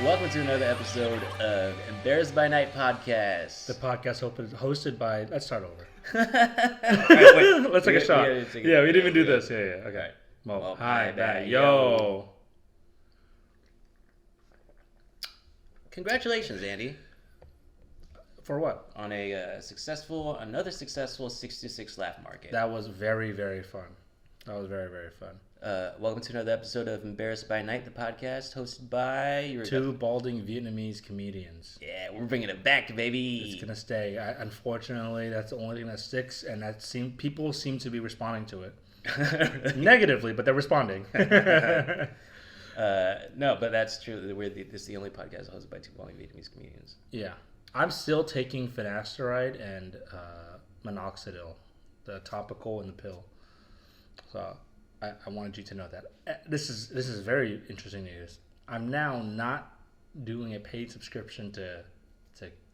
Welcome to another episode of Embarrassed by Night podcast. The podcast hosted by... Let's start over. Right, Let's take a shot. We didn't even do this. Yeah. Okay. Right. Well, hi, bad. Yo. Congratulations, Andy. For what? On another successful 626 laugh market. That was very, very fun. That was very, very fun. Welcome to another episode of Embarrassed by Night, the podcast hosted by... Two balding Vietnamese comedians. Yeah, we're bringing it back, baby. It's going to stay. Unfortunately, that's the only thing that sticks, and people seem to be responding to it. Negatively, but they're responding. No, but that's true. This is the only podcast hosted by two balding Vietnamese comedians. Yeah. I'm still taking finasteride and minoxidil, the topical and the pill. So I wanted you to know that. This is very interesting news. I'm now not doing a paid subscription to.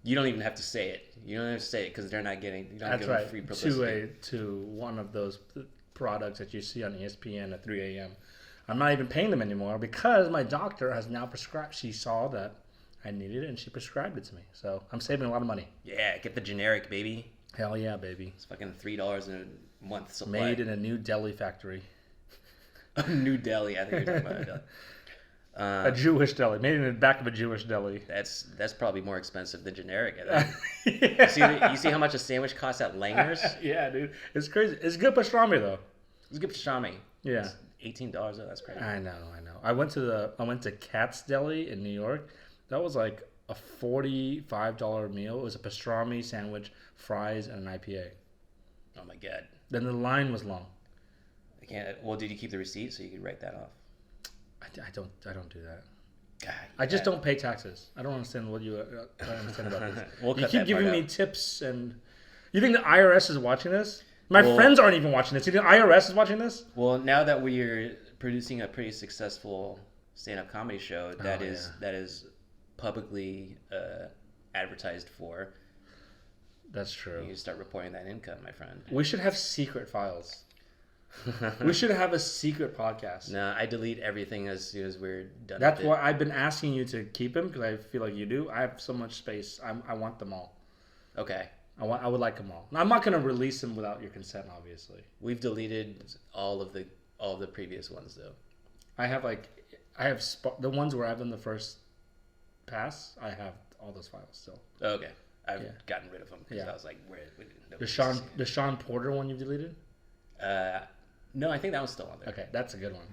You don't even have to say it. You don't have to say it because they're not getting. You don't That's give right. Them free publicity. To one of those products that you see on ESPN at 3 a.m. I'm not even paying them anymore because my doctor has now prescribed. She saw that I needed it and she prescribed it to me. So I'm saving a lot of money. Yeah, get the generic, baby. Hell yeah, baby. It's fucking $3 a month supply. Made in a New Delhi factory. A New Delhi, I think you're talking about a Delhi. A Jewish deli, made in the back of a Jewish deli. That's probably more expensive than generic. I think. Yeah. You see how much a sandwich costs at Langer's? Yeah, dude, it's crazy. It's good pastrami though. It's good pastrami. Yeah, it's $18 though. That's crazy. I know. I went to Katz Deli in New York. That was like a $45 meal. It was a pastrami sandwich, fries, and an IPA. Oh my god. Then the line was long. Well, did you keep the receipt so you could write that off? I don't do that. God, I just don't pay taxes. I don't understand what you understand about this. We'll you keep giving me tips, and you think the IRS is watching this? My friends aren't even watching this. You think the IRS is watching this? Well, now that we're producing a pretty successful stand-up comedy show that is publicly advertised for. That's true. You start reporting that income, my friend. We should have secret files. We should have a secret podcast. No, I delete everything as soon as we're done. That's why I've been asking you to keep them because I feel like you do. I have so much space. I want them all. Okay. I would like them all. I'm not going to release them without your consent, obviously. We've deleted all of the previous ones though. I have the ones where I've done the first pass. I have all those files still. Okay. I've gotten rid of them because I was like, where? The Sean Porter one you've deleted? No, I think that one's still on there. Okay, that's a good one.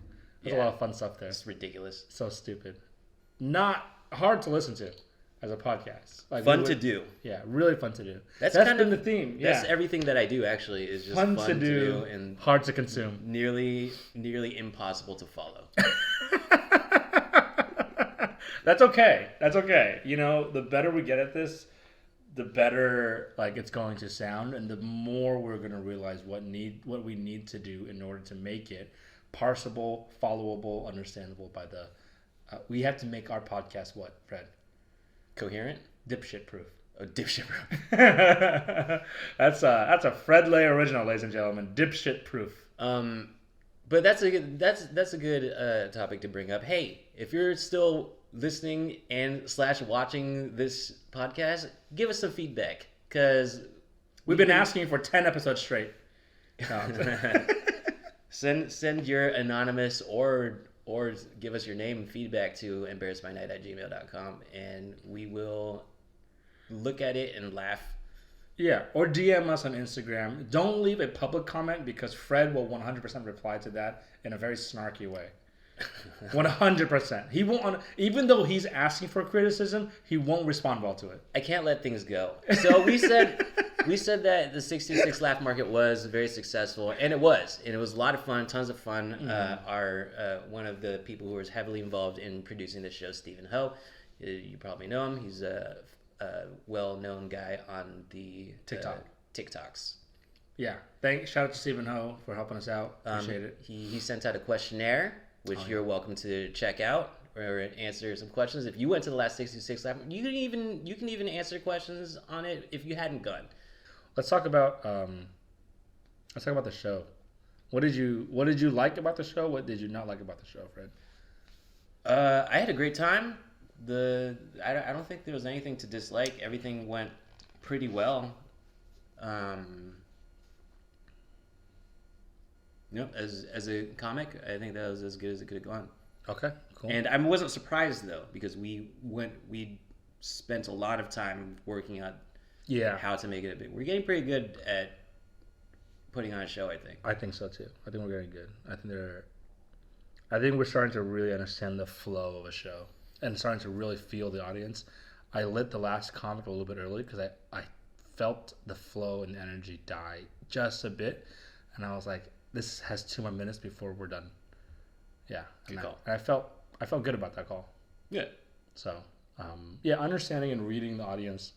There's a lot of fun stuff there. It's ridiculous. So stupid. Not hard to listen to as a podcast. Like fun to do. Yeah, really fun to do. That's kind of the theme. Yeah. That's everything that I do actually is just fun to do and hard to consume. Nearly impossible to follow. That's okay. You know, the better we get at this, the better it's going to sound, and the more we're going to realize what we need to do in order to make it parsable, followable, understandable by the. We have to make our podcast what, Fred? Coherent, dipshit proof. Oh, dipshit proof. That's a Fred Lay original, ladies and gentlemen. Dipshit proof. But that's a good topic to bring up. Hey, if you're still listening and / watching this podcast, give us some feedback because we've been asking for 10 episodes straight. Send your anonymous or give us your name and feedback to embarrassedbynight@gmail.com and we will look at it and laugh. Yeah, or DM us on Instagram. Don't leave a public comment because Fred will 100% reply to that in a very snarky way. 100%. He won't. Even though he's asking for criticism, he won't respond well to it. I can't let things go. So we said that the 626 laugh market was very successful, and it was a lot of fun, tons of fun. Mm-hmm. One of the people who was heavily involved in producing the show, Stephen Ho. You probably know him. He's a well-known guy on the TikToks. Yeah. Shout out to Stephen Ho for helping us out. Appreciate it. He sent out a questionnaire, which you're welcome to check out or answer some questions. If you went to the last 66 lap, you can even answer questions on it if you hadn't gone. Let's talk about the show. What did you like about the show? What did you not like about the show, Fred? I had a great time. I don't think there was anything to dislike. Everything went pretty well. As a comic, I think that was as good as it could have gone. Okay, cool. And I wasn't surprised though, because we spent a lot of time working on how to make it a big. We're getting pretty good at putting on a show, I think. I think so too. I think we're getting good. I think we're starting to really understand the flow of a show and starting to really feel the audience. I lit the last comic a little bit early because I felt the flow and energy die just a bit, and I was like, this has 2 more minutes before we're done. Yeah, good call. I felt good about that call. Yeah. So, understanding and reading the audience,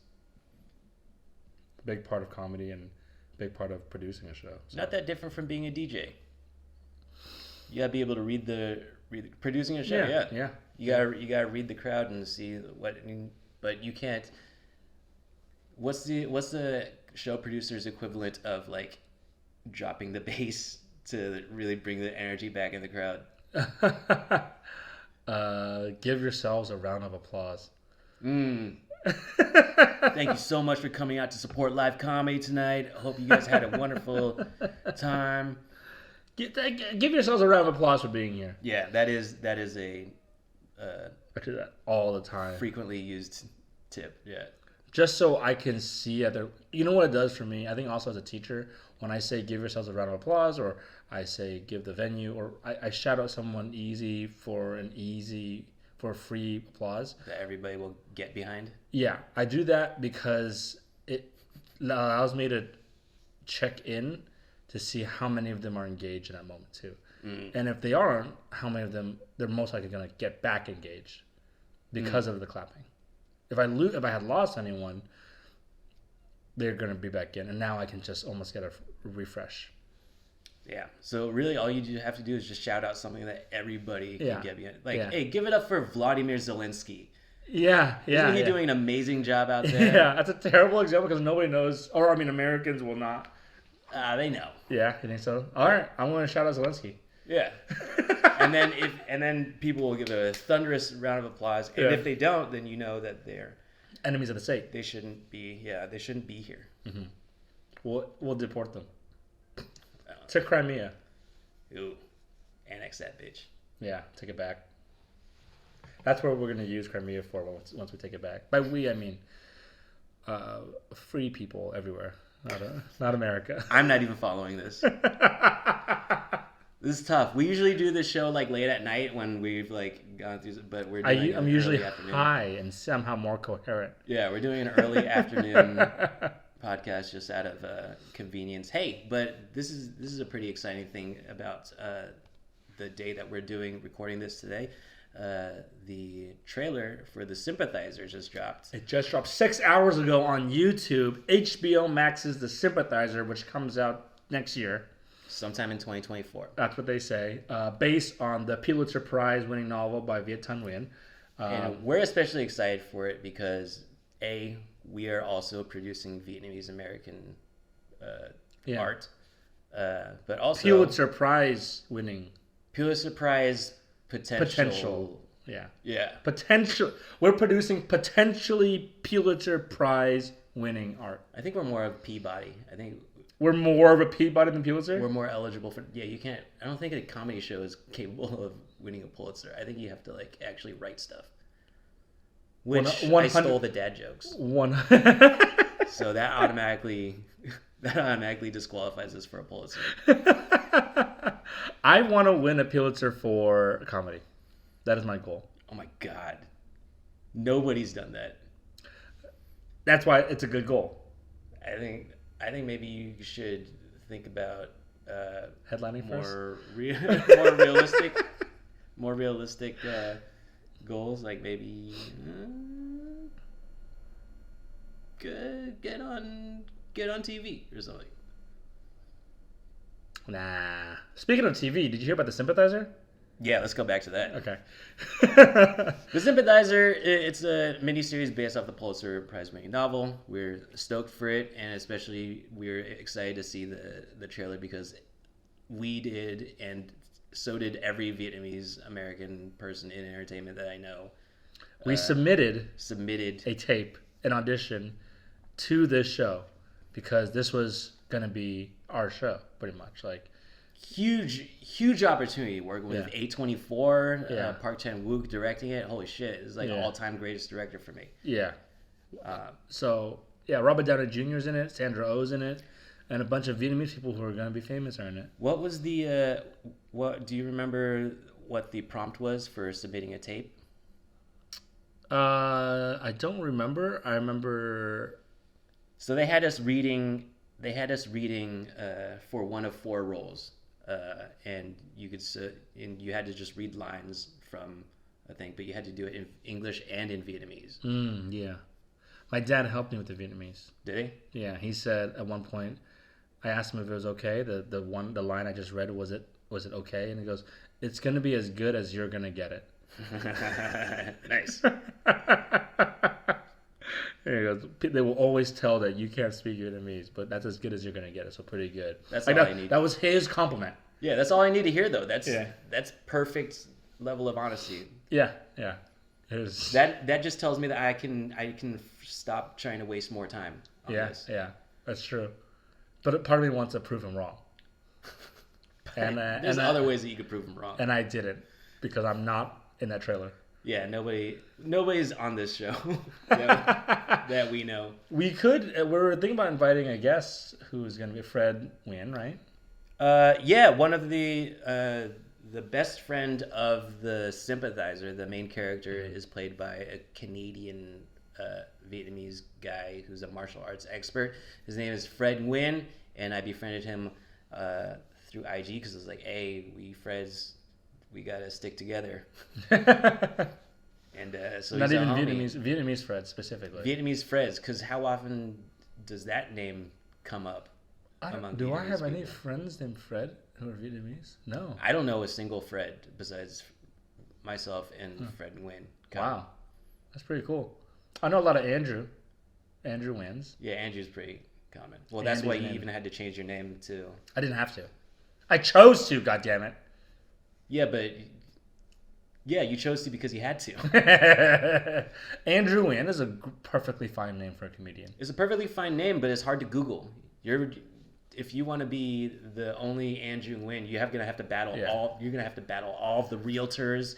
big part of comedy and big part of producing a show. So. Not that different from being a DJ. You gotta be able to read the producing a show. Yeah. You gotta read the crowd and see but you can't. What's the show producer's equivalent of like dropping the bass to really bring the energy back in the crowd? Give yourselves a round of applause. Thank you so much for coming out to support live comedy tonight. I hope you guys had a wonderful time. Give yourselves a round of applause for being here. Yeah, that is a I do that all the time. Frequently used tip. Yeah. Just so I can see you know what it does for me? I think also as a teacher, when I say give yourselves a round of applause, or I say give the venue, or I shout out someone for free applause. That everybody will get behind? Yeah, I do that because it allows me to check in to see how many of them are engaged in that moment too. And if they aren't, how many of them, they're most likely going to get back engaged because of the clapping. If I had lost anyone, they're going to be back in, and now I can just almost get a refresh. Yeah. So really, all you have to do is just shout out something that everybody can get behind. Like, hey, give it up for Vladimir Zelensky. Yeah. Isn't he doing an amazing job out there? Yeah, that's a terrible example because nobody knows, Americans will not. They know. Yeah, you think so? All right, I'm going to shout out Zelensky. Yeah. and then people will give a thunderous round of applause. And if they don't, then you know that they're enemies of the state. They shouldn't be here. Mm-hmm. We'll deport them to Crimea. Ooh, annex that bitch. Yeah, take it back. That's what we're going to use Crimea for once we take it back. By we, I mean free people everywhere, not America. I'm not even following this. This is tough. We usually do this show like late at night when we've like gone through, but we're doing I'm usually high and somehow more coherent. Yeah, we're doing an early afternoon podcast just out of convenience. Hey, but this is a pretty exciting thing about the day that we're recording this today. The trailer for the Sympathizer just dropped. It just dropped 6 hours ago on YouTube. HBO Max's The Sympathizer, which comes out next year. Sometime in 2024. That's what they say. Based on the Pulitzer Prize winning novel by Viet Thanh. And we're especially excited for it because we are also producing Vietnamese-American art. But also Pulitzer Prize winning. Pulitzer Prize potential. Yeah. Potential. We're producing potentially Pulitzer Prize winning art. I think we're more of Peabody. I think we're more of a Peabody than Pulitzer? We're more eligible for... Yeah, you can't... I don't think a comedy show is capable of winning a Pulitzer. I think you have to, like, actually write stuff. Which I stole the dad jokes. So that automatically disqualifies us for a Pulitzer. I want to win a Pulitzer for comedy. That is my goal. Oh, my God. Nobody's done that. That's why it's a good goal. I think maybe you should think about headlining more realistic goals. Like maybe get on TV or something. Nah. Speaking of TV, did you hear about The Sympathizer? Yeah, let's go back to that. Okay. The Sympathizer, it's a miniseries based off the Pulitzer Prize-winning novel. We're stoked for it, and especially we're excited to see the trailer because we did, and so did every Vietnamese-American person in entertainment that I know. We submitted submitted a tape, an audition to this show because this was going to be our show, pretty much. Like, huge opportunity working with A24, Yeah. Park Chan-wook directing it. Holy shit, it's like Yeah. all-time greatest director for me. yeah. So, yeah, Robert Downey Jr. is in it, Sandra Oh's in it, and a bunch of Vietnamese people who are going to be famous are in it. What was the what do you remember what the prompt was for submitting a tape? I don't remember. I remember. So they had us reading for one of 4 roles. And you had to just read lines from a thing, but you had to do it in English and in Vietnamese. Yeah. My dad helped me with the Vietnamese. Did he? Yeah, he said at one point, I asked him if it was okay. The line I just read, was it okay? And he goes, "It's gonna be as good as you're gonna get it." Nice. And he goes, they will always tell that you can't speak Vietnamese, but that's as good as you're gonna get it. So pretty good. That's like all that, I need. That was his compliment. Yeah, that's all I need to hear though. That's Yeah. that's perfect level of honesty. Yeah. It was, That just tells me that I can stop trying to waste more time on this. Yeah, that's true. But part of me wants to prove him wrong. And There's other ways that you could prove them wrong. And I didn't because I'm not in that trailer. Yeah, nobody's on this show that we know. We could. We were thinking about inviting a guest who's going to be Fred Wynn, right? Yeah, one of the best friend of the Sympathizer, the main character, is played by a Canadian Vietnamese guy who's a martial arts expert. His name is Fred Nguyen, and I befriended him through IG because I was like, "Hey, we Freds, we gotta stick together." And so not he's even a homie. Vietnamese Fred specifically. Vietnamese Freds, because how often does that name come up? Do I have Vietnamese any people? friends named Fred who are Vietnamese? No. I don't know a single Fred besides myself and Fred Nguyen. Wow, that's pretty cool. I know a lot of Andrew Wins. Yeah, Andrew's pretty common. Well, that's why Andy's you an even had to change your name to. I didn't have to. I chose to. God damn it. Yeah, but you chose to because you had to. Andrew Wynn is a perfectly fine name for a comedian. It's a perfectly fine name, but it's hard to Google. If you want to be the only Andrew Nguyen, you're gonna have to battle all of the realtors,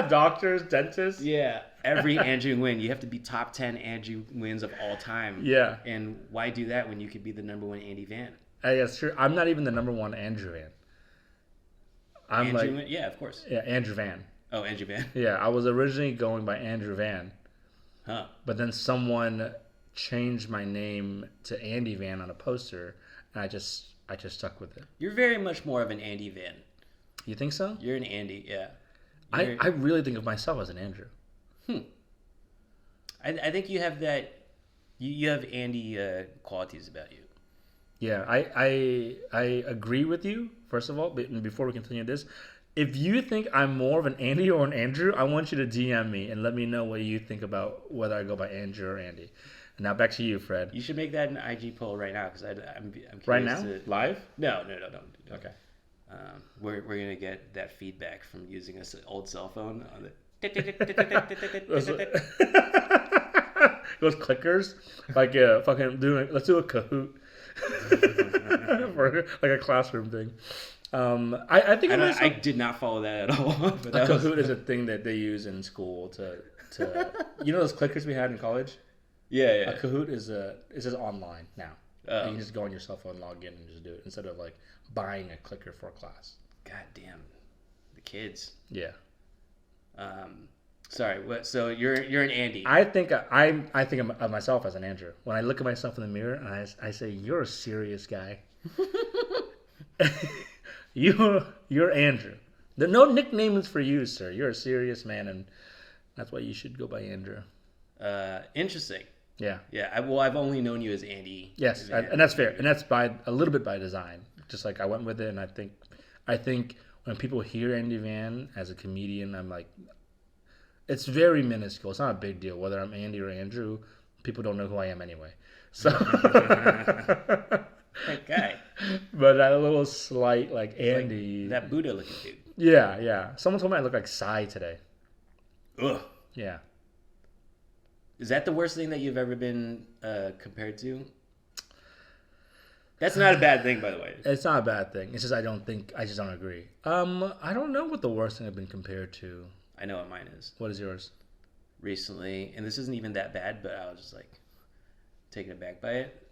Doctors, dentists. Yeah, every Andrew Nguyen. You have to be top 10 Andrew Nguyen's of all time. Yeah. And why do that when you could be the number 1 Andy Van? That's true. I'm not even the number 1 Andrew Van. I'm Andrew like, Nguyen? Yeah, of course. yeah, Andrew Van. Oh, Andrew Van. Yeah, I was originally going by Andrew Van, Huh. but then someone changed my name to Andy Van on a poster, and I just stuck with it. You're very much more of an Andy Van. You think so? You're an Andy, yeah. I really think of myself as an Andrew. I think you have that. You have Andy qualities about you. Yeah, I agree with you. First of all, before we continue this, if you think I'm more of an Andy or an Andrew, I want you to DM me and let me know what you think about whether I go by Andrew or Andy. And now back to you, Fred. You should make that an IG poll right now because I'm curious. Right now? To, Live? No, don't. Okay. We're gonna get that feedback from using an old cell phone on the. Those clickers, like fucking doing. Let's do a Kahoot for like a classroom thing. I think I did not follow that at all. But a Kahoot is a thing that they use in school to you know those clickers we had in college. Yeah. A Kahoot is just online now. You can just go on your cell phone, log in, and just do it instead of like buying a clicker for a class. God damn, the kids. Yeah. Sorry. What? So you're an Andy. I think of myself as an Andrew. When I look at myself in the mirror and I say, "You're a serious guy." You're Andrew. There are no nicknames for you, sir. You're a serious man, and that's why you should go by Andrew. Interesting. Yeah. Yeah. I've only known you as Andy. Yes, and that's fair, and that's by a little bit by design. Just like I went with it, and I think when people hear Andy Van as a comedian, I'm like, it's very minuscule. It's not a big deal whether I'm Andy or Andrew. People don't know who I am anyway. So. Okay. But that little slight like Andy. Like that Buddha looking dude. Yeah. Someone told me I look like Psy today. Ugh. Yeah. Is that the worst thing that you've ever been compared to? That's not a bad thing, by the way. It's not a bad thing. It's just I just don't agree. I don't know what the worst thing I've been compared to. I know what mine is. What is yours? Recently, and this isn't even that bad, but I was just like taken aback by it.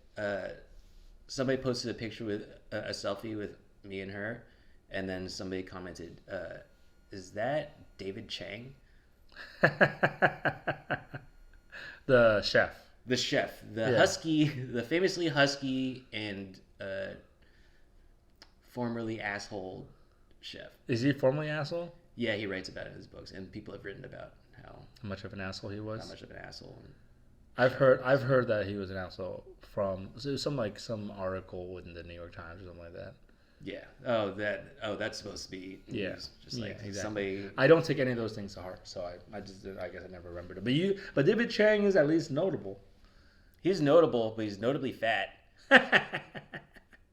Somebody posted a picture with a selfie with me and her, and then somebody commented, "Is that David Chang?" The chef. The chef, the husky, the famously husky and formerly asshole chef. Is he formerly asshole? Yeah, he writes about it in his books, and people have written about how much of an asshole he was. How much of an asshole. I've heard that he was an asshole from some article in the New York Times or something like that. Yeah. That's supposed to be news. Yeah. Just like exactly. Somebody. I don't take any of those things to heart, so I guess I never remembered it. But David Chang is at least notable. He's notable, but he's notably fat. And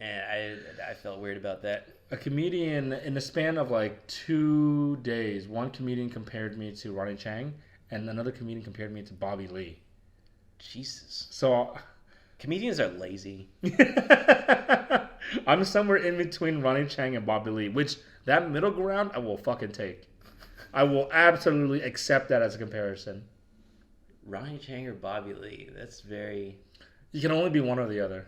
I felt weird about that. A comedian, in the span of like 2 days, one comedian compared me to Ronnie Chang, and another comedian compared me to Bobby Lee. Jesus. So comedians are lazy. I'm somewhere in between Ronnie Chang and Bobby Lee, which that middle ground I will fucking take. I will absolutely accept that as a comparison. Ronnie Chang or Bobby Lee? That's very... You can only be one or the other.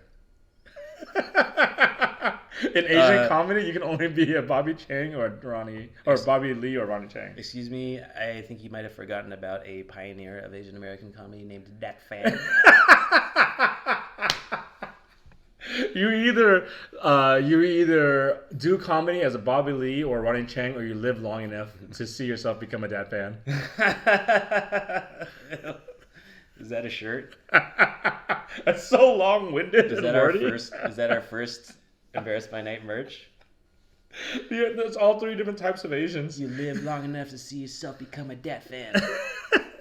In Asian comedy, you can only be a Bobby Chang or Bobby Lee or Ronnie Chang. Excuse me, I think you might have forgotten about a pioneer of Asian-American comedy named Dat Phan. You either do comedy as a Bobby Lee or Ronnie Chang, or you live long enough to see yourself become a Dat Phan. Is that a shirt? That's so long-winded. Is that our first Embarrassed by Night merch? Yeah, there's all 3 different types of Asians. You live long enough to see yourself become a Dat Phan.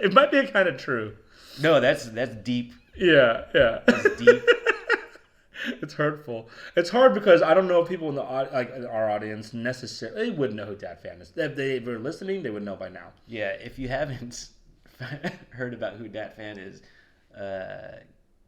It might be kind of true. No, that's deep. Yeah. That's deep. It's hurtful. It's hard because I don't know if people in our audience necessarily wouldn't know who Dat Phan is. If they were listening, they would know by now. Yeah, if you haven't heard about who Dat Phan is,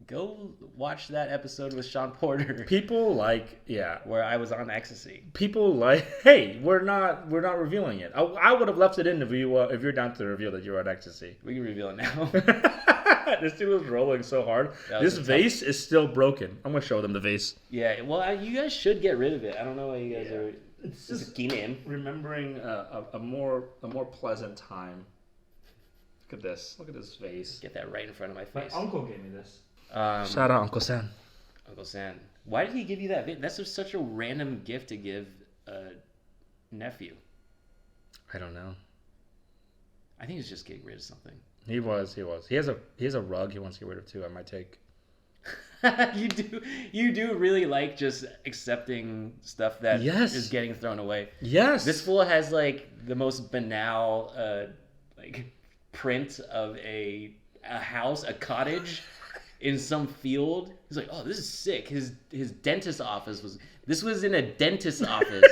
go watch that episode with Sean Porter. People where I was on ecstasy. People hey, we're not revealing it. I would have left it in if you're down to reveal that you're on ecstasy. We can reveal it now. This dude was rolling so hard. This vase is still broken. I'm gonna show them the vase. Yeah, well, you guys should get rid of it. I don't know why you guys are. It's just remembering a more pleasant time. Look at this. Look at this vase. Get that right in front of my face. My uncle gave me this. Shout out Uncle San. Uncle San. Why did he give you that? That's just such a random gift to give a nephew. I don't know. I think he's just getting rid of something. He was. He has a rug he wants to get rid of too. I might take. You do really like just accepting stuff that is getting thrown away. Yes. This fool has like the most banal print of a house, a cottage in some field. He's like, "Oh, this is sick." His dentist office was in a dentist's office.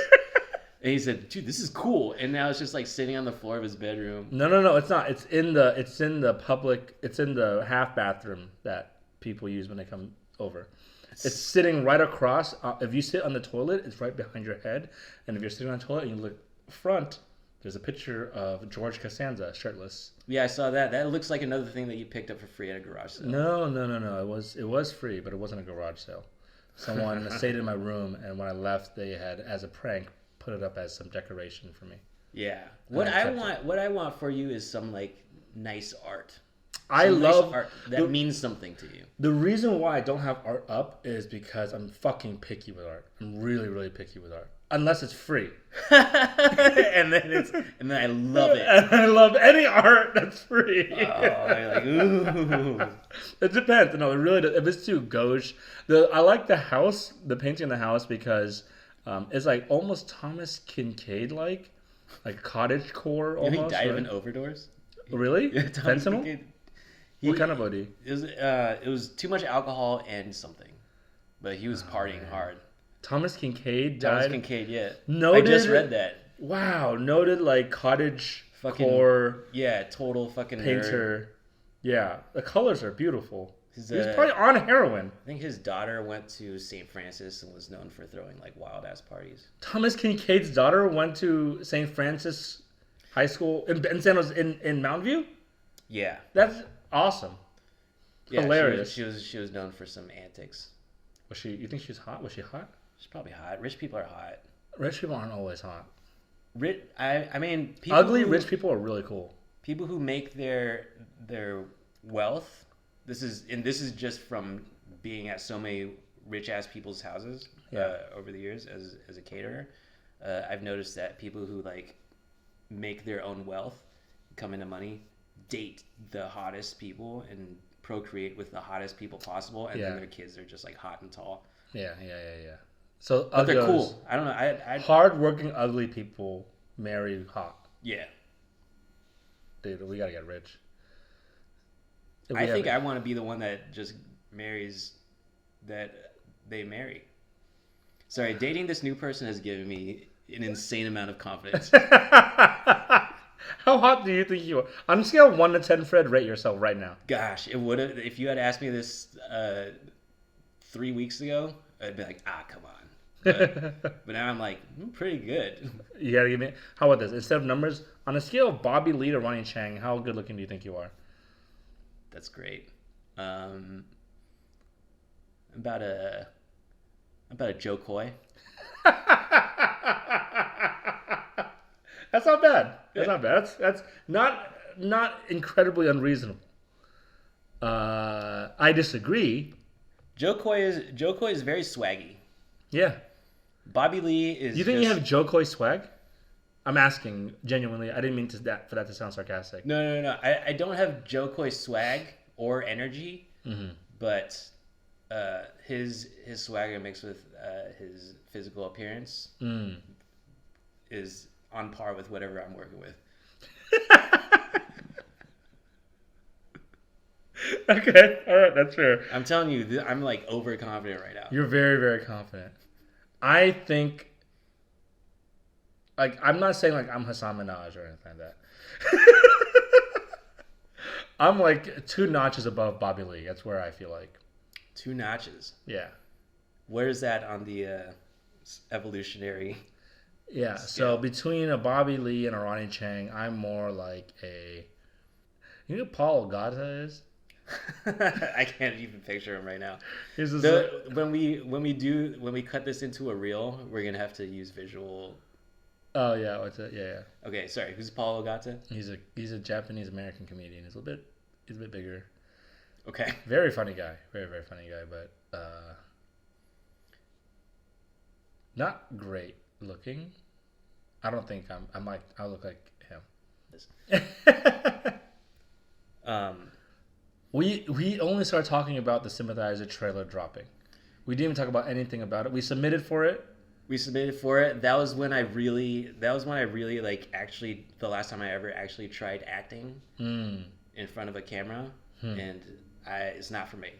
And he said, "Dude, this is cool." And now it's just like sitting on the floor of his bedroom. No, it's not. It's in the half bathroom that people use when they come over. It's sitting right across. If you sit on the toilet, it's right behind your head. And if you're sitting on the toilet and you look front, there's a picture of George Costanza shirtless. Yeah, I saw that. That looks like another thing that you picked up for free at a garage sale. No. It was free, but it wasn't a garage sale. Someone stayed in my room, and when I left, they had, as a prank, put it up as some decoration for me. Yeah. What I want for you is some like nice art. I love art that means something to you. The reason why I don't have art up is because I'm fucking picky with art. I'm really, really picky with art. Unless it's free. and then I love it. And I love any art that's free. Oh, you're like, ooh. It depends. No, it really does. If it's too gauche. I like the house, the painting in the house, because it's like almost Thomas Kincaid like cottagecore almost. He died of an overdose. Really? Yeah, fentanyl? What kind of OD? It was too much alcohol and something, but he was partying hard. Thomas Kincaid died. Thomas Kincaid, yeah. Noted, I just read that. Wow, noted like cottage fucking core, total fucking painter. nerd. Yeah, the colors are beautiful. He's He's probably on heroin. I think his daughter went to St. Francis and was known for throwing like wild ass parties. Thomas Kincaid's daughter went to St. Francis High School in San Jose, in Mountain View. Yeah, That's awesome. yeah, Hilarious. She was known for some antics. Was she? You think she's hot? Was she hot? She's probably hot. Rich people are hot. Rich people aren't always hot. I mean, Ugly rich people are really cool. People who make their wealth. This is just from being at so many rich ass people's houses over the years as a caterer. I've noticed that people who like make their own wealth, come into money, date the hottest people and procreate with the hottest people possible, and then their kids are just like hot and tall. Yeah. So but they're cool. I don't know. I hard-working, ugly people marry hot. Yeah. Dude, we gotta get rich. I think I want to be the one that just marries that they marry. Sorry, dating this new person has given me an insane amount of confidence. How hot do you think you are? On a scale of 1 to 10, Fred, rate yourself right now. Gosh, it would have. If you had asked me this 3 weeks ago, I'd be like, come on. But now I'm like, pretty good. You gotta give me. How about this? Instead of numbers, on a scale of Bobby Lee to Ronnie Chang, how good looking do you think you are? That's great. About a Joe Coy. That's not bad. That's not bad. That's not incredibly unreasonable. I disagree. Joe Coy is very swaggy. Yeah. Bobby Lee is. You think you have Joe Coy swag? I'm asking genuinely. I didn't mean for that to sound sarcastic. No. I don't have Joe Coy swag or energy, but his swagger mixed with his physical appearance is on par with whatever I'm working with. Okay, all right, that's fair. I'm telling you, I'm like overconfident right now. You're very, very confident. I think, like, I'm not saying like I'm Hassan Minaj or anything like that. I'm like 2 notches above Bobby Lee. That's where I feel like. 2 notches. Yeah. Where is that on the evolutionary? Yeah. scale? So between a Bobby Lee and a Ronnie Chang, I'm more like a. You know who Paul Ogata is? I can't even picture him right now. When we cut this into a reel, we're gonna have to use visual. Oh yeah, what's it? Yeah. Okay, sorry. Who's Paul Ogata? He's a Japanese-American comedian. He's a bit bigger. Okay. Very funny guy. Very, very funny guy, but not great looking. I don't think I look like him. We only started talking about the Sympathizer trailer dropping. We didn't even talk about anything about it. We submitted for it. That was when I really like actually the last time I ever actually tried acting in front of a camera, and it's not for me.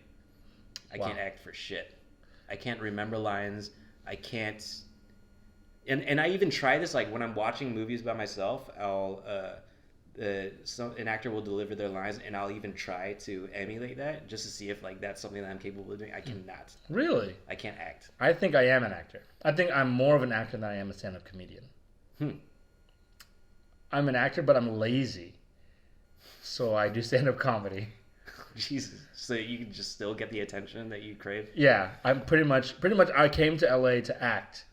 I can't act for shit. I can't remember lines. I can't. And I even try this like when I'm watching movies by myself. An actor will deliver their lines, and I'll even try to emulate that just to see if like that's something that I'm capable of doing. I cannot. Really? I can't act. I think I am an actor. I think I'm more of an actor than I am a stand-up comedian. I'm an actor, but I'm lazy, so I do stand-up comedy. Jesus. So you can just still get the attention that you crave? Yeah, I'm pretty much. I came to LA to act,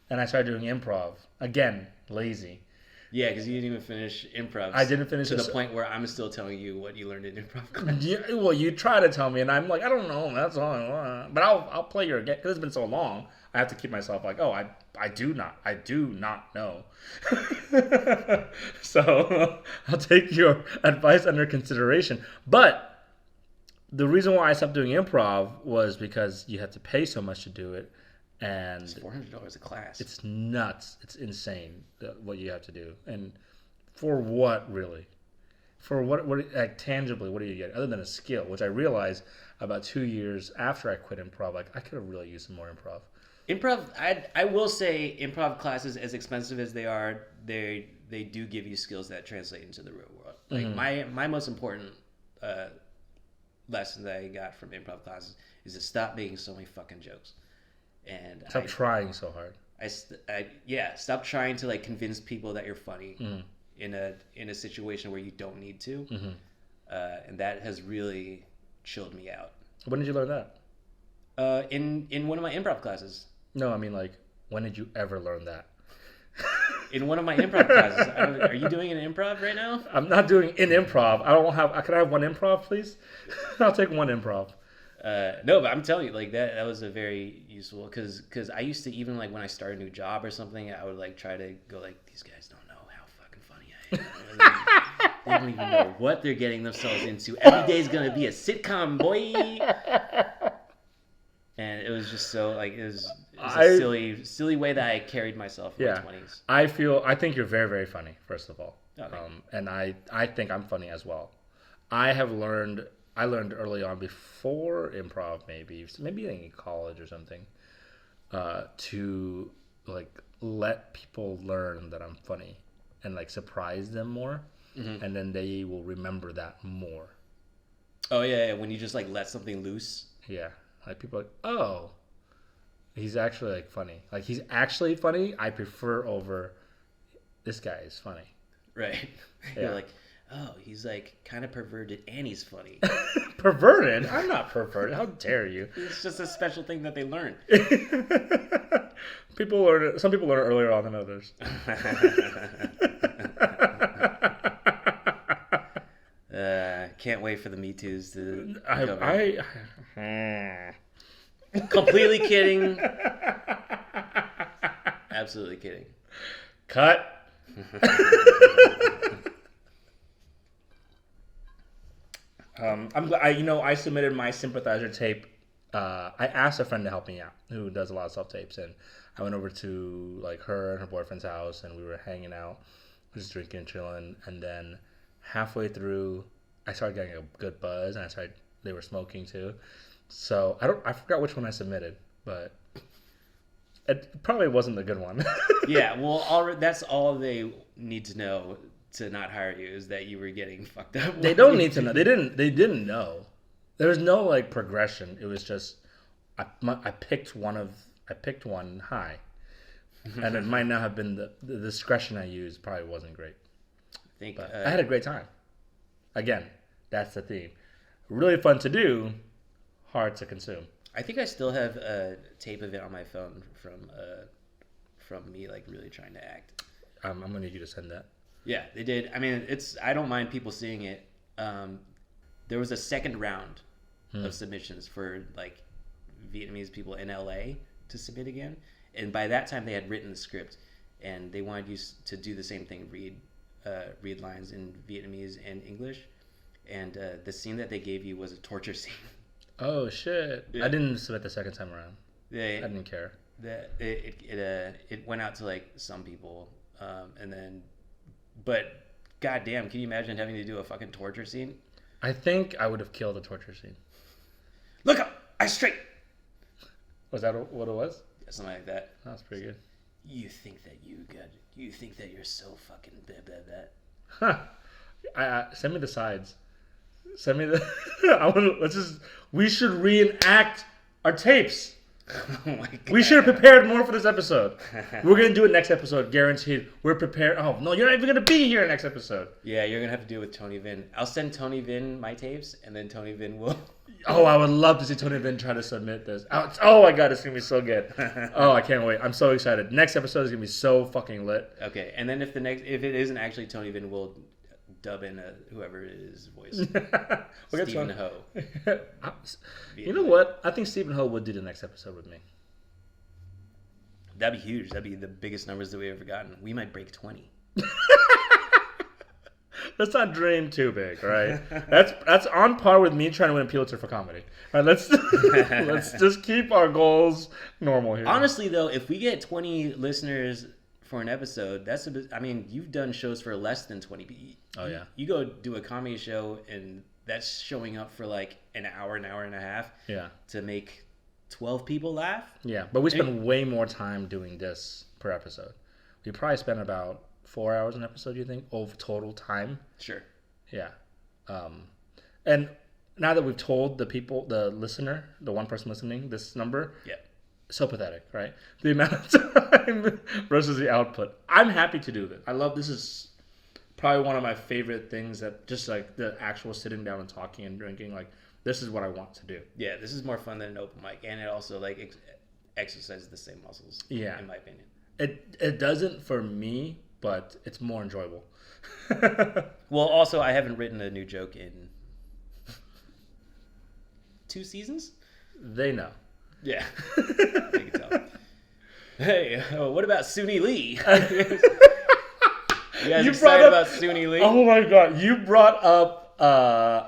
and I started doing improv. Again, lazy. Yeah, because you didn't even finish improv. I didn't finish to the point where I'm still telling you what you learned in improv class. Yeah, well, you try to tell me, and I'm like, I don't know. That's all I want. But I'll play your game because it's been so long. I have to keep myself like, oh, I do not know. So I'll take your advice under consideration. But the reason why I stopped doing improv was because you had to pay so much to do it. And it's $400 a class. It's nuts. It's insane what you have to do. And for what, really? For what like, tangibly, what do you get? Other than a skill, which I realized about 2 years after I quit improv, like, I could have really used some more improv. Improv, I will say improv classes, as expensive as they are, they they do give you skills that translate into the real world. Like my most important lesson that I got from improv classes is to stop making so many fucking jokes, and stop trying so hard. Stop trying to like convince people that you're funny in a situation where you don't need to, and that has really chilled me out. When did you learn that? In one of my improv classes. No, I mean like when did you ever learn that? In one of my improv classes. Are you doing an improv right now? I'm not doing an improv. I don't have. Can I have one improv, please? I'll take one improv. No, but I'm telling you, like that was a very useful because I used to, even like when I start a new job or something, I would like try to go like, these guys don't know how fucking funny I am. They don't even know what they're getting themselves into. Every day's gonna be a sitcom, boy. And it was just so like it was a silly way that I carried myself in my 20s. I think you're very, very funny, first of all. Okay. And I think I'm funny as well. I learned early on before improv, maybe in college or something, to like let people learn that I'm funny and like surprise them more, and then they will remember that more. Oh yeah, when you just like let something loose. Yeah. Like people are like, oh, he's actually like funny. Like he's actually funny. I prefer over this guy is funny. Right. Yeah. You're like, oh, he's like kind of perverted and he's funny. Perverted? I'm not perverted. How dare you? It's just a special thing that they learn. Some people learn earlier on than others. Can't wait for the Me Too's to completely kidding. Absolutely kidding. Cut. I'm glad. I submitted my Sympathizer tape. I asked a friend to help me out who does a lot of self tapes, and I went over to like her and her boyfriend's house, and we were hanging out, just drinking, chilling, and then halfway through, I started getting a good buzz, and they were smoking too. So I forgot which one I submitted, but it probably wasn't the good one. Yeah, well, that's all they need to know to not hire you is that you were getting fucked up. They don't need to know. They didn't know. There was no like progression. It was just I picked one high, and it might not have been the discretion I used. Probably wasn't great. But I had a great time. Again, that's the theme. Really fun to do, hard to consume. I think I still have a tape of it on my phone from me like really trying to act. I'm gonna need you to send that. Yeah, they did. I mean, I don't mind people seeing it. There was a second round of submissions for like Vietnamese people in LA to submit again, and by that time they had written the script, and they wanted you to do the same thing, read lines in Vietnamese and English, and the scene that they gave you was a torture scene. Oh shit! Yeah. I didn't submit the second time around. I didn't care. It went out to like some people, and then, but goddamn, can you imagine having to do a fucking torture scene? I think I would have killed the torture scene. Look up! I straight! Was that what it was? Yeah, something like that. That was pretty good. You think that you're so fucking blah, blah, blah. Send me the sides. Send me the... We should reenact our tapes. Oh my God. We should have prepared more for this episode. We're going to do it next episode, guaranteed. We're prepared. Oh, no, you're not even going to be here next episode. Yeah, you're going to have to do it with Tony Vin. I'll send Tony Vin my tapes, and then Tony Vin will... Oh, I would love to see Tony Vin try to submit this. Oh my God, it's going to be so good. Oh, I can't wait. I'm so excited. Next episode is going to be so fucking lit. Okay, and then if it isn't actually Tony Vin, we'll dub in whoever it is voice. Stephen Ho. You know what? I think Stephen Ho would do the next episode with me. That'd be huge. That'd be the biggest numbers that we've ever gotten. We might break 20. Let's not dream too big, all right? That's on par with me trying to win a Pulitzer for comedy. All right, let's just keep our goals normal here. Honestly, though, if we get 20 listeners for an episode, you've done shows for less than 20. Oh yeah. You go do a comedy show and that's showing up for like an hour and a half. Yeah. To make 12 people laugh. Yeah, but we spend way more time doing this per episode. We probably spend about 4 hours an episode, you think, of total time? Sure. Yeah. And now that we've told the people, the listener, the one person listening, this number, Yeah. so pathetic, right? The amount of time versus the output. I'm happy to do this. I love this. Is probably one of my favorite things, that just like the actual sitting down and talking and drinking. Like, this is what I want to do. Yeah, this is more fun than an open mic, and it also like exercises the same muscles. Yeah. In my opinion. It doesn't for me, but it's more enjoyable. Well, also, I haven't written a new joke in 2 seasons. They know. Yeah. They can tell. Hey, what about Suni Lee? You guys excited about Suni Lee? Oh my god, you brought up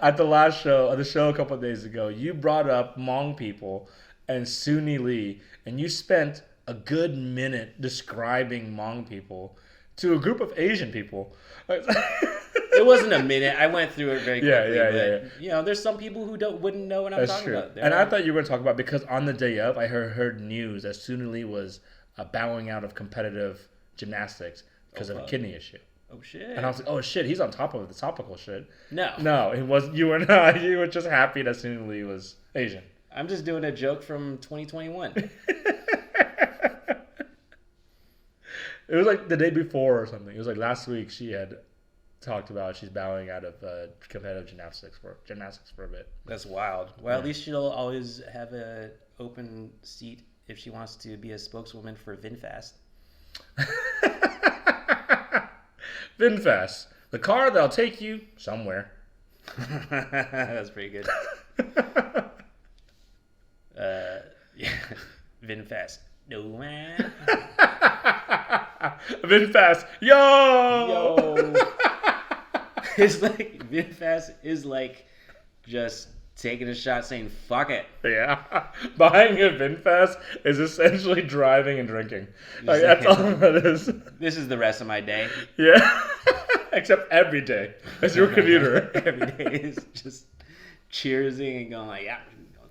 at the last show, the show a couple of days ago, you brought up Hmong people and Suni Lee, and you spent a good minute describing Hmong people to a group of Asian people. It wasn't a minute. I went through it very quickly. Yeah. You know, there's some people who wouldn't know what I'm That's talking true. about. And I thought you were going to talk about, because on the day of, I heard news that Suni Lee was bowing out of competitive gymnastics because of a kidney issue. Oh shit! And I was like, oh shit, he's on top of the topical shit. No, it was. You were not. You were just happy that Suni Lee was Asian. I'm just doing a joke from 2021. It was like the day before or something. It was like last week. She had talked about she's bowing out of competitive gymnastics for a bit. That's wild. Well, at least she'll always have a open seat if she wants to be a spokeswoman for VinFast. VinFast, the car that'll take you somewhere. That's pretty good. Yeah, VinFast. No man. VinFast, yo. It's like VinFast is like just taking a shot, saying "fuck it." Yeah, buying a VinFast is essentially driving and drinking. Like, that's all it is. This is the rest of my day. Yeah, except every day as your commuter. Every day is just cheersing and going like, yeah,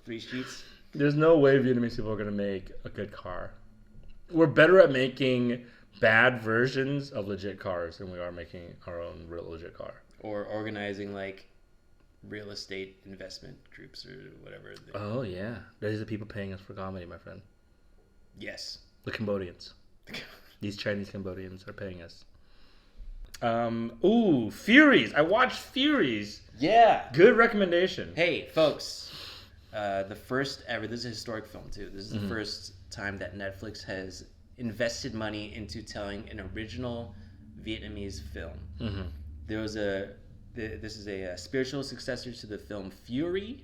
3 sheets. There's no way Vietnamese people are gonna make a good car. We're better at making bad versions of legit cars than we are making our own real legit car. Or organizing like real estate investment groups or whatever. Oh yeah, these are the people paying us for comedy, my friend. Yes. The Cambodians. These Chinese Cambodians are paying us. Ooh, Furies. I watched Furies. Yeah. Good recommendation. Hey, folks. The first ever, this is a historic film too. This is the first time that Netflix has invested money into telling an original Vietnamese film. Mm-hmm. This is a spiritual successor to the film Fury.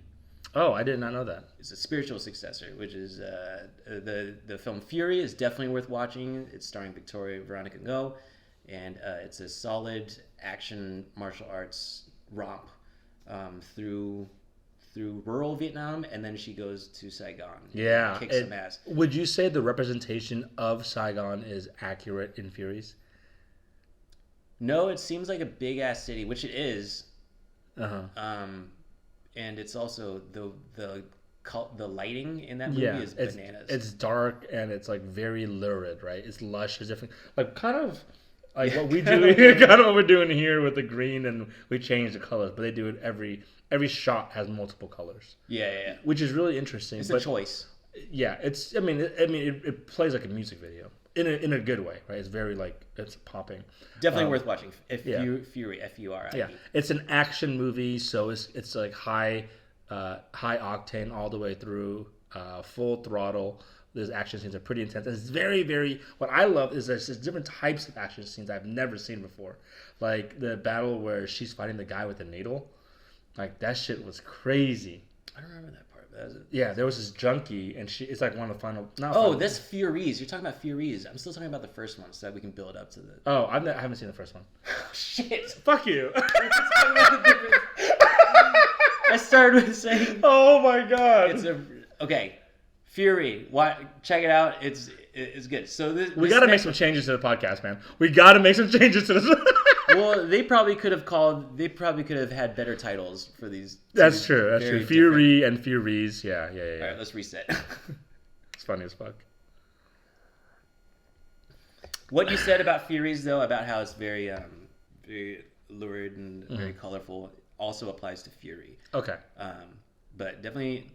Oh, I did not know that. It's a spiritual successor, which is the film Fury is definitely worth watching. It's starring Victoria Veronica Ngo, and it's a solid action martial arts romp through rural Vietnam, and then she goes to Saigon. Yeah, and kicks some ass. Would you say the representation of Saigon is accurate in Furies? No, it seems like a big ass city, which it is. Uh-huh. And it's also the lighting in that movie is bananas. It's dark and it's like very lurid, right? It's lush. It's different, like kind of like what we do, kind of what we're doing here with the green, and we change the colors, but they do it every shot has multiple colors. Yeah. Which is really interesting. It's a choice. Yeah, it's. I mean, it plays like a music video in a good way, right? It's very like it's popping. Definitely worth watching. Fury, F-U-R-I-E. Yeah, it's an action movie, so it's like high octane all the way through, full throttle. Those action scenes are pretty intense. And it's very, very. What I love is there's just different types of action scenes I've never seen before, like the battle where she's fighting the guy with the needle. Like that shit was crazy. I don't remember that part. Yeah, there was this junkie, and it's like one of the final. That's Furies. You're talking about Furies. I'm still talking about the first one, so that we can build up to the. Oh, I haven't seen the first one. Shit! Fuck you. I started with saying. Oh my god! Okay, Fury. Check it out. It's good. So we got to make some changes to the podcast, man. We got to make some changes to this. Well, they probably could have had better titles for these. That's true. Fury and Furies. Yeah. All right, let's reset. It's funny as fuck. What you said about Furies, though, about how it's very, very lurid and very colorful, also applies to Fury. Okay. But definitely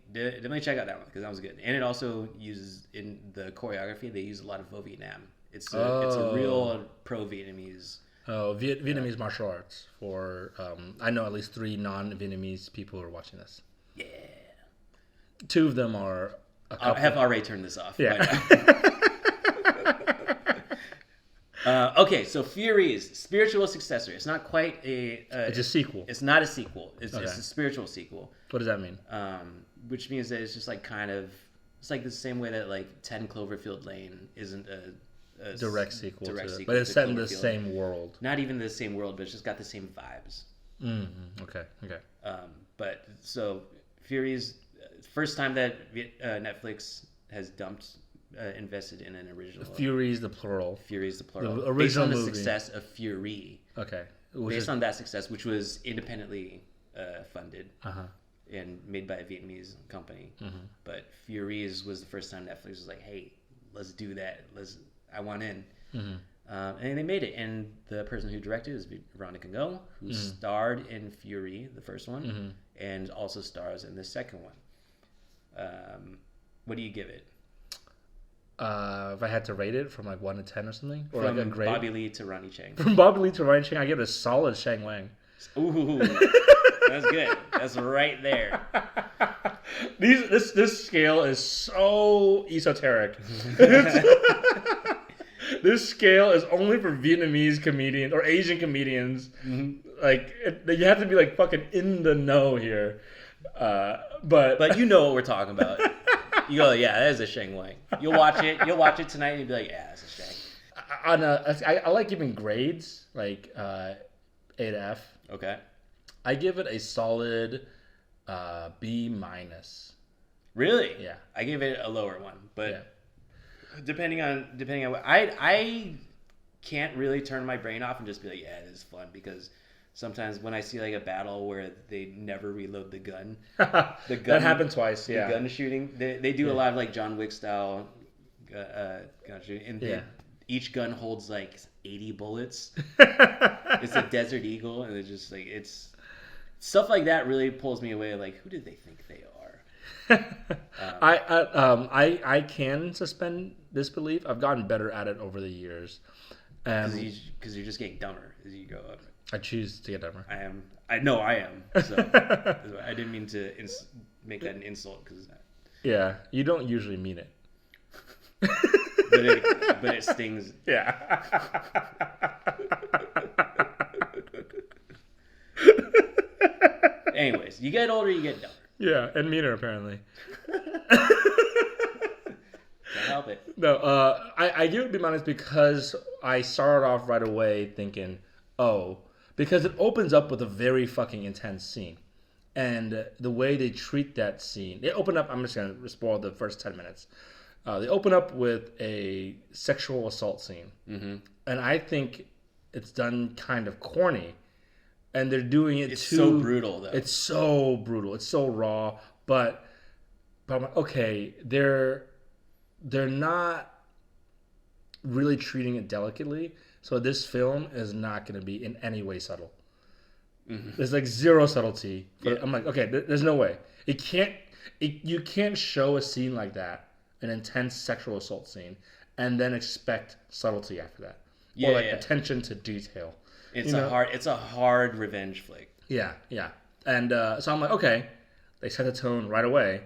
check out that one because that was good. And it also uses in the choreography. They use a lot of Vo Vietnam. It's a real pro Vietnamese. Oh, Vietnamese martial arts. For I know at least 3 non-Vietnamese people who are watching this. Yeah. 2 of them are. I have already turned this off. Yeah. Okay, so Furies, spiritual successor. It's not quite a. It's a sequel. It's not a sequel. It's a spiritual sequel. What does that mean? Which means that it's just like kind of. It's like the same way that like 10 Cloverfield Lane isn't a direct sequel to it. sequel But it's to set in the Cloverfield. same world. Not even the same world, but it's just got the same vibes. Okay. But so Furies, first time that Netflix has invested in an original. Furies, the plural. Furies, the plural. The original based on movie. the success of Fury. Okay. Based on that success, which was independently funded Uh-huh. and made by a Vietnamese company. But Furies was the first time Netflix was like, "Hey, let's do that. I want in." And they made it. And the person who directed is Veronica Ngo, who starred in Fury, the first one, and also stars in the second one. What do you give it? If I had to rate it from like 1 to 10 or something, or From like a grade. Bobby Lee to Ronnie Chang. From Bobby Lee to Ryan Chang, I give it a solid Shang Wang. Ooh, that's good. That's right there. This scale is so esoteric. This scale is only for Vietnamese comedians or Asian comedians. Like you have to be like fucking in the know here. But you know what we're talking about. You go, yeah, that is a Shang Wang. You'll watch it. You'll watch it tonight, and you'll be like, yeah, that's a Shang. I like giving grades like A to F. Okay. I give it a solid B minus. Really? Yeah. I gave it a lower one, but Yeah. depending on what I can't really turn my brain off and just be like, yeah, this is fun because sometimes when I see like a battle where they never reload the gun, That happened twice. Yeah. The gun shooting, they do a lot of like John Wick style gun shooting, and each gun holds like 80 bullets. It's a Desert Eagle, and it's just like it's stuff like that really pulls me away. Like, who do they think they are? I can suspend disbelief. I've gotten better at it over the years. Because you're just getting dumber as you go up. I choose to get dumber. I am. So I didn't mean to make that an insult because Yeah, you don't usually mean it. but it stings. Yeah. Anyways, you get older, you get dumber. Yeah, and meaner apparently. Can't help it. No, I give it B minus because I started off right away thinking, because it opens up with a very fucking intense scene. And the way they treat that scene, they open up, I'm just going to spoil the first 10 minutes. They open up with a sexual assault scene. And I think it's done kind of corny. And they're doing it It's so brutal, though. It's so brutal. It's so raw. But I'm like, okay, they're not really treating it delicately. So this film is not going to be in any way subtle. There's like zero subtlety. I'm like, okay, there's no way. You can't show a scene like that, an intense sexual assault scene, and then expect subtlety after that. Or attention to detail. It's a hard revenge flick. Yeah. And so I'm like, okay, they set the tone right away.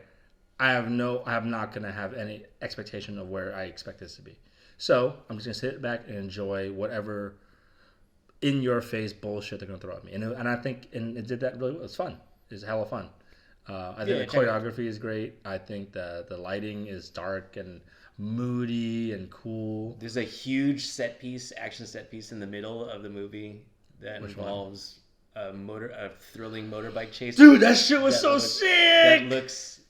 I'm not gonna have any expectation of where I expect this to be. So I'm just gonna sit back and enjoy whatever in your face bullshit they're gonna throw at me. And I think it did that really well. It's fun. It's hella fun. I think the choreography is great. I think the lighting is dark and moody and cool. There's a huge action set piece in the middle of the movie that involves a thrilling motorbike chase. Dude, that shit was so sick. That looks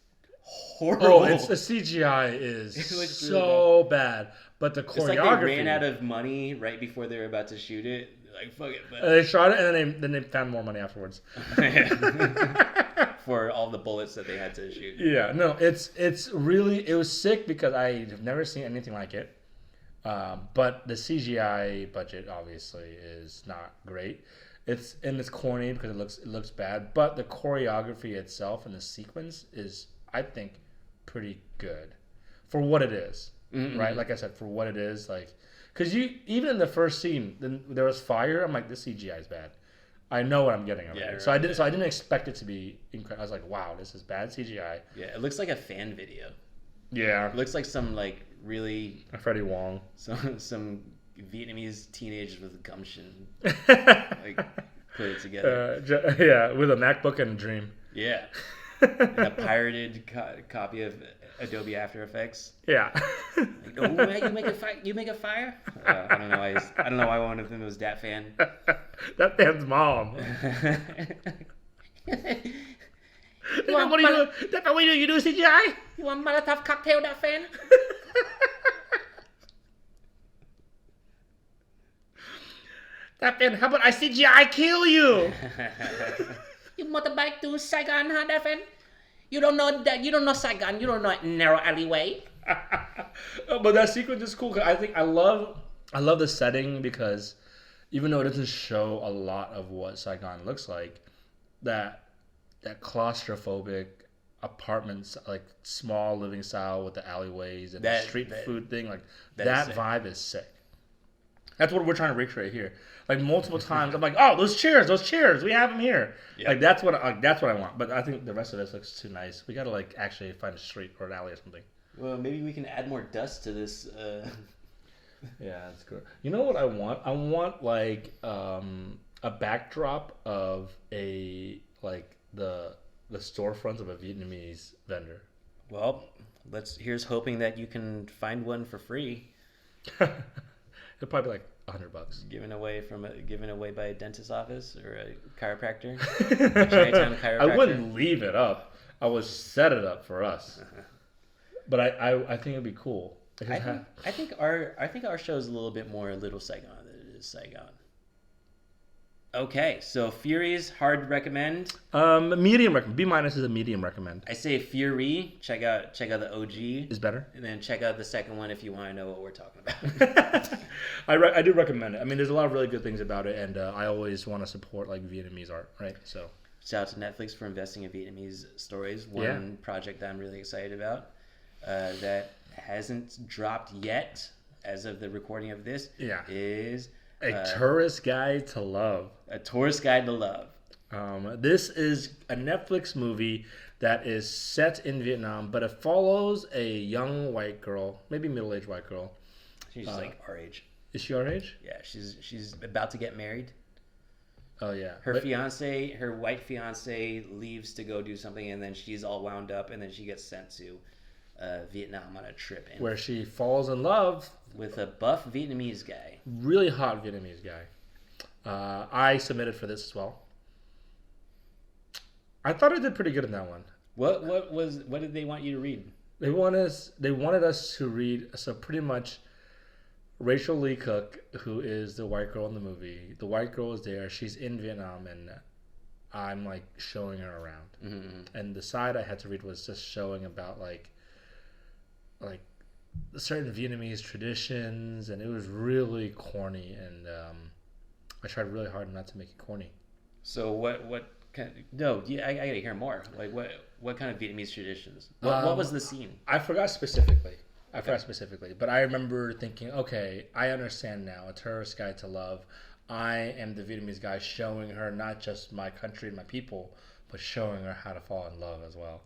horrible. Oh, the CGI is so bad, but the choreography. It's like they ran out of money right before they were about to shoot it. Like fuck it, but they shot it and then they found more money afterwards. For all the bullets that they had to shoot. Yeah, no, it was sick because I've never seen anything like it. But the CGI budget obviously is not great. It's corny because it looks bad, but the choreography itself and the sequence is, I think, pretty good for what it is. Mm-hmm. Right? Like I said, for what it is, like, because even in the first scene, there was fire. I'm like, this CGI is bad. I know what I'm getting already. Yeah, right. So I didn't expect it to be incredible. I was like, wow, this is bad CGI. Yeah, it looks like a fan video. Yeah, it looks like some like really Freddie Wong, some Vietnamese teenagers with gumption, like put it together. Yeah, with a MacBook and a dream. Yeah, and a pirated copy of Adobe After Effects. Yeah. Like, oh, you make a fire. I don't know why one of them was Dat Phan. Dat Phan's mom. What do you do? You do CGI? You want Molotov cocktail, Dat Phan? Dat Phan, how about I CGI kill you? You motorbike to Saigon, huh, Dat Phan? You don't know that. You don't know Saigon. You don't know narrow alleyway. But that sequence is cool. Cause I love the setting because even though it doesn't show a lot of what Saigon looks like, that claustrophobic apartments, like small living style with the alleyways and the street food thing, like that vibe is sick. That's what we're trying to recreate here. Like multiple times, I'm like, oh, those chairs, we have them here. Yep. Like that's what I want. But I think the rest of this looks too nice. We gotta like actually find a street or an alley or something. Well, maybe we can add more dust to this. Yeah, that's good. You know what I want? I want like a backdrop of the storefronts of a Vietnamese vendor. Well, here's hoping that you can find one for free. It'll probably be like $100. Given away by a dentist's office or a chiropractor. Chinatown chiropractor. I wouldn't leave it up. I would set it up for us. But I think it'd be cool. I think our show is a little bit more Little Saigon than it is Saigon. Okay, so Fury's hard to recommend. Medium recommend. B- is a medium recommend. I say Fury. Check out the OG. Is better. And then check out the second one if you want to know what we're talking about. I do recommend it. I mean, there's a lot of really good things about it, and I always want to support like Vietnamese art, right? So shout out to Netflix for investing in Vietnamese stories. One project that I'm really excited about that hasn't dropped yet as of the recording of this is A Tourist Guide to Love. A Tourist Guide to Love. This is a Netflix movie that is set in Vietnam, but it follows a young white girl, maybe middle-aged white girl. She's like our age. Is she our age? Yeah, she's about to get married. Oh yeah. Her white fiance leaves to go do something, and then she's all wound up, and then she gets sent to Vietnam on a trip. Where she falls in love with a buff Vietnamese guy. Really hot Vietnamese guy. I submitted for this as well. I thought I did pretty good in that one. What did they want you to read? They wanted us to read, so pretty much Rachel Lee Cook, who is the white girl in the movie. The white girl is there. She's in Vietnam, and I'm like showing her around. Mm-hmm. And the side I had to read was just showing about like certain Vietnamese traditions, and it was really corny. And I tried really hard not to make it corny. So what kind? I gotta hear more. Like what kind of Vietnamese traditions? What was the scene? I forgot specifically. But I remember thinking, okay, I understand now. A Tourist Guide to Love. I am the Vietnamese guy showing her not just my country and my people, but showing her how to fall in love as well.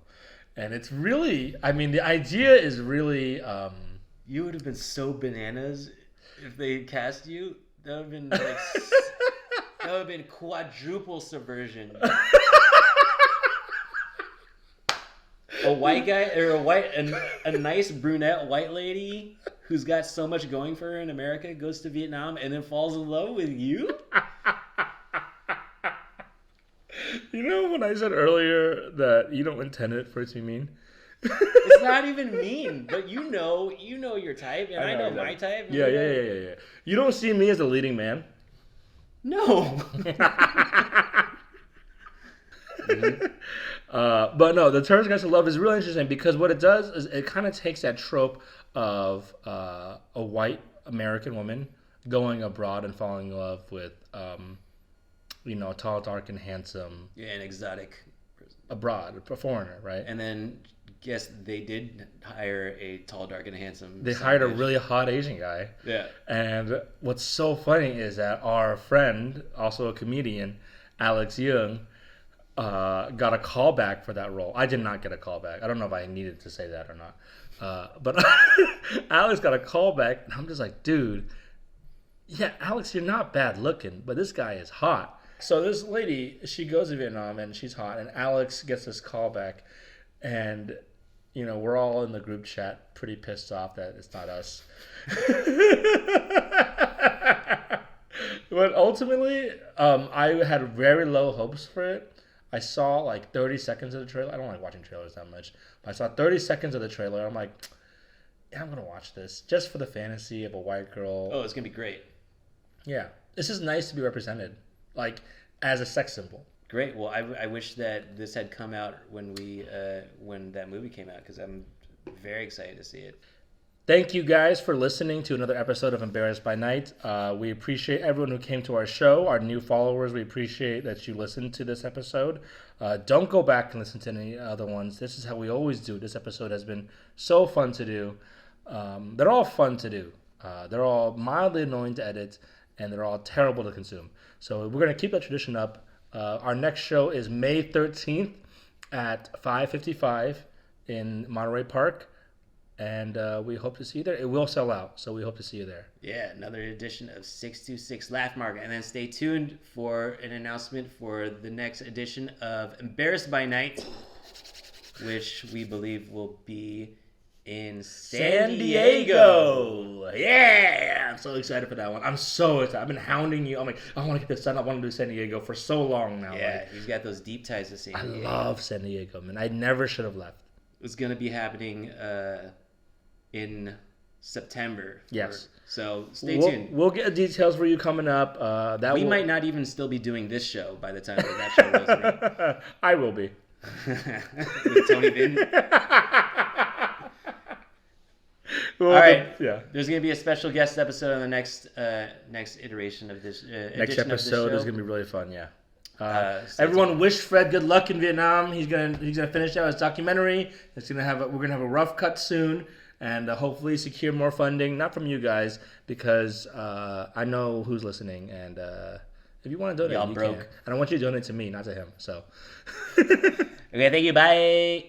And it's really, I mean, the idea is really... you would have been so bananas if they cast you. That would have been like... that would have been quadruple subversion. A white guy or a nice brunette white lady who's got so much going for her in America goes to Vietnam and then falls in love with you? You know when I said earlier that you don't intend it for it to be mean? It's not even mean, but you know your type, and I know my type. Yeah. You don't see me as a leading man? No. Mm-hmm. But no, the Tourist Guide to Love is really interesting because what it does is it kind of takes that trope of a white American woman going abroad and falling in love with, tall, dark, and handsome. Yeah, an exotic. Abroad, a foreigner, right? And then, guess they did hire a tall, dark, and handsome. They hired a really hot Asian guy. Yeah. And what's so funny is that our friend, also a comedian, Alex Young, got a call back for that role. I did not get a call back. I don't know if I needed to say that or not. But Alex got a call back, and I'm just like, dude, yeah, Alex, you're not bad looking, but this guy is hot. So this lady, she goes to Vietnam, and she's hot, and Alex gets this call back, and, we're all in the group chat pretty pissed off that it's not us. But ultimately, I had very low hopes for it. I saw like 30 seconds of the trailer. I don't like watching trailers that much. But I saw 30 seconds of the trailer. I'm like, yeah, I'm going to watch this just for the fantasy of a white girl. Oh, it's going to be great. Yeah. It's just nice to be represented, like, as a sex symbol. Great. Well, I wish that this had come out when when that movie came out, because I'm very excited to see it. Thank you guys for listening to another episode of Embarrassed by Night. We appreciate everyone who came to our show, our new followers. We appreciate that you listened to this episode. Don't go back and listen to any other ones. This is how we always do. This episode has been so fun to do. They're all fun to do. They're all mildly annoying to edit, and they're all terrible to consume. So we're going to keep that tradition up. Our next show is May 13th at 5:55 in Monterey Park. And we hope to see you there. It will sell out, so we hope to see you there. Yeah, another edition of 626 Laugh Market. And then stay tuned for an announcement for the next edition of Embarrassed by Night, which we believe will be in San Diego. Yeah! I'm so excited for that one. I'm so excited. I've been hounding you. I'm like, I want to get this done. I want to do San Diego for so long now. Yeah, he's got those deep ties to San Diego. I love San Diego, man. I never should have left. It's going to be happening in September. Yes. So stay tuned. We'll get details for you coming up. We might not even still be doing this show by the time that show goes around. I will be. With Tony Vin. Well, all right. Yeah. There's going to be a special guest episode on the next iteration of this. Next episode is going to be really fun. Yeah. Everyone Everyone wish Fred good luck in Vietnam. He's gonna finish out his documentary. We're gonna have a rough cut soon, and hopefully secure more funding. Not from you guys, because I know who's listening, and if you want to donate, y'all you broke. can. I don't want you to donate to me, not to him. So. Okay, thank you. Bye.